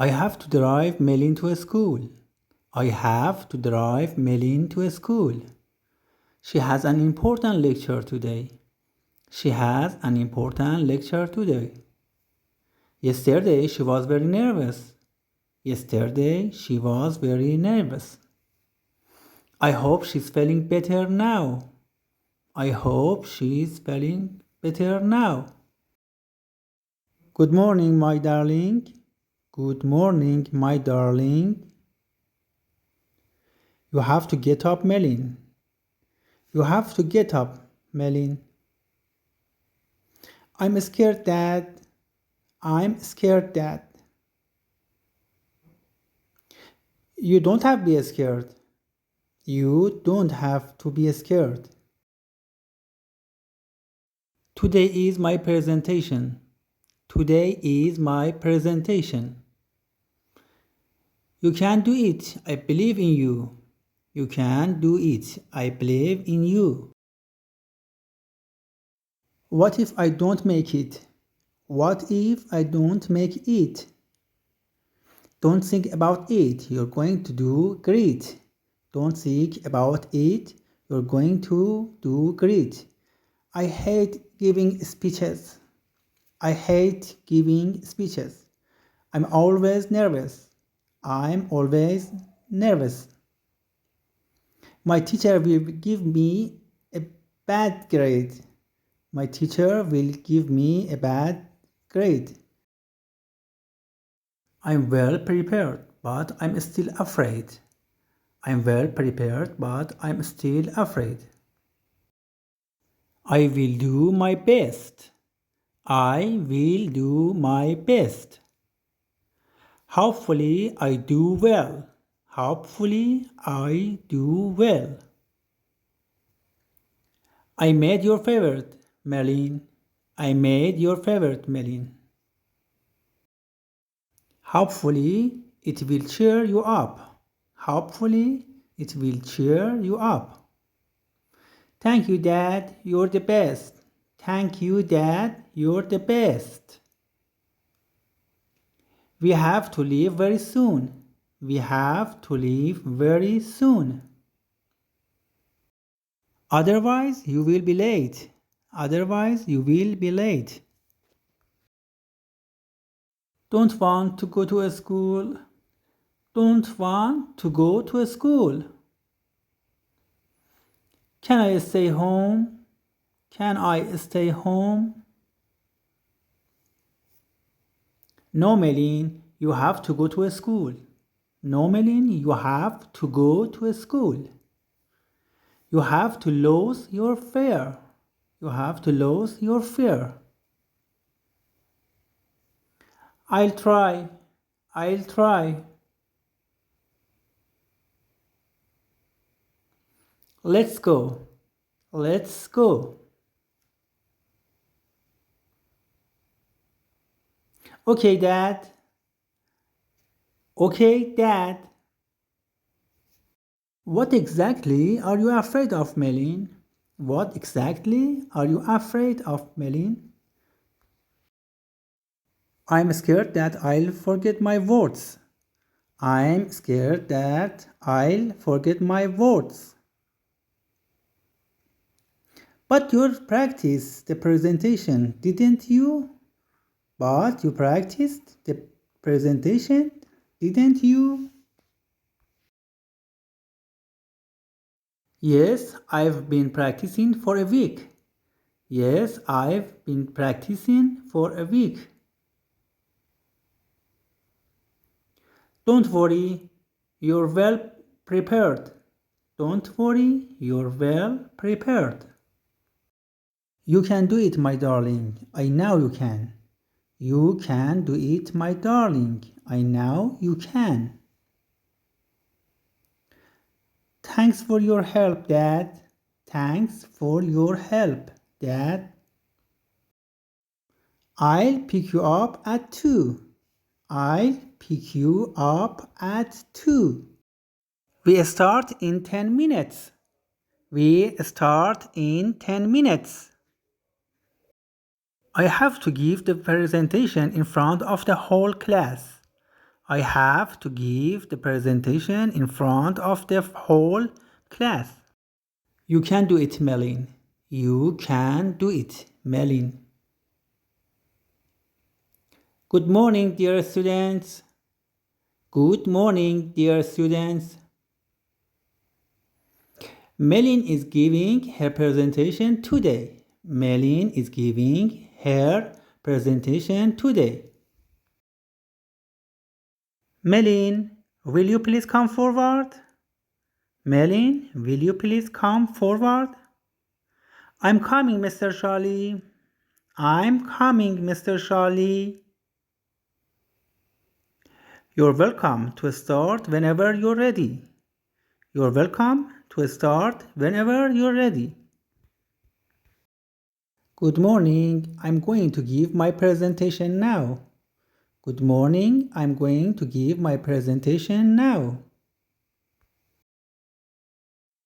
I have to drive Melin to school. I have to drive Melin to school. She has an important lecture today. She has an important lecture today. Yesterday she was very nervous. Yesterday she was very nervous. I hope she's feeling better now. I hope she's feeling better now. Good morning, my darling. Good morning, my darling. You have to get up, Melin. You have to get up, Melin. I'm scared, Dad. I'm scared, Dad. You don't have to be scared. You don't have to be scared. Today is my presentation. Today is my presentation. You can do it. I believe in you. You can do it. I believe in you. What if I don't make it? What if I don't make it? Don't think about it. You're going to do great. Don't think about it. You're going to do great. I hate giving speeches. I hate giving speeches. I'm always nervous. I'm always nervous. My teacher will give me a bad grade. My teacher will give me a bad grade. I'm well prepared, but I'm still afraid. I'm well prepared, but I'm still afraid. I will do my best. I will do my best. Hopefully I do well. Hopefully I do well. I made your favorite, Melin. I made your favorite, Melin. Hopefully it will cheer you up. Hopefully it will cheer you up. Thank you, Dad. You're the best. Thank you, Dad. You're the best. We have to leave very soon. We have to leave very soon. Otherwise, you will be late. Otherwise, you will be late. Don't want to go to school. Don't want to go to school. Can I stay home? Can I stay home? No, Melin, you have to go to school. No, Melin, you have to go to school. You have to lose your fear. You have to lose your fear. I'll try. I'll try. Let's go. Let's go. Okay, Dad. Okay, Dad. What exactly are you afraid of, Melin? What exactly are you afraid of, Melin? I'm scared that I'll forget my words. I'm scared that I'll forget my words. But you practiced the presentation, didn't you? But you practiced the presentation, didn't you? Yes, I've been practicing for a week. Yes, I've been practicing for a week. Don't worry, you're well prepared. Don't worry, you're well prepared. You can do it, my darling. I know you can. You can do it, my darling. I know you can. Thanks for your help, Dad. Thanks for your help, Dad. I'll pick you up at 2. I'll pick you up at 2. We start in 10 minutes. We start in 10 minutes. I have to give the presentation in front of the whole class. I have to give the presentation in front of the whole class. You can do it, Melin. You can do it, Melin. Good morning, dear students. Good morning, dear students. Melin is giving her presentation today. Melin is giving her presentation today. Melin, will you please come forward? Melin, will you please come forward? I'm coming, Mr. Charlie. I'm coming, Mr. Charlie. You're welcome to start whenever you're ready. You're welcome to start whenever you're ready. Good morning. I'm going to give my presentation now. Good morning. I'm going to give my presentation now.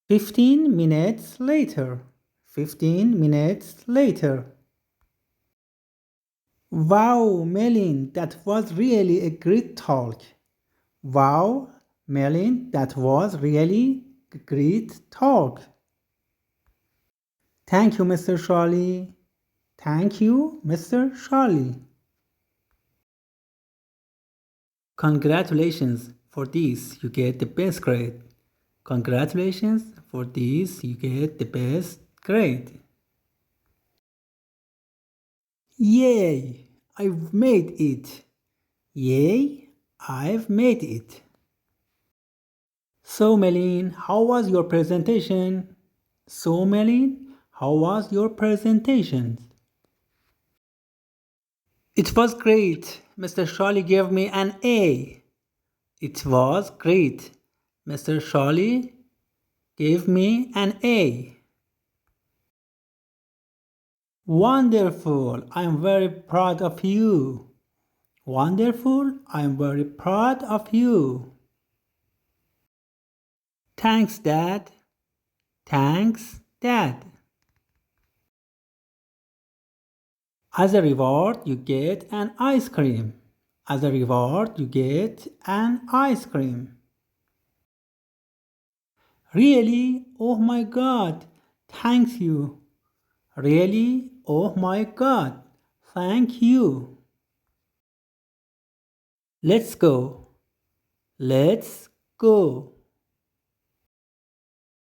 15 minutes later. 15 minutes later. Wow, Melin, that was really a great talk. Wow, Melin, that was really a great talk. Thank you, Mr. Charlie. Thank you, Mr. Charlie. Congratulations, for this you get the best grade. Congratulations, for this you get the best grade. Yay, I've made it. Yay, I've made it. So Melin, how was your presentation? So Melin, how was your presentation? It was great. Mr. Charlie gave me an A. It was great. Mr. Charlie gave me an A. Wonderful. I'm very proud of you. Wonderful. I'm very proud of you. Thanks, Dad. Thanks, Dad. As a reward, you get an ice cream. As a reward, you get an ice cream. Really? Oh my God. Thank you. Really? Oh my God. Thank you. Let's go. Let's go.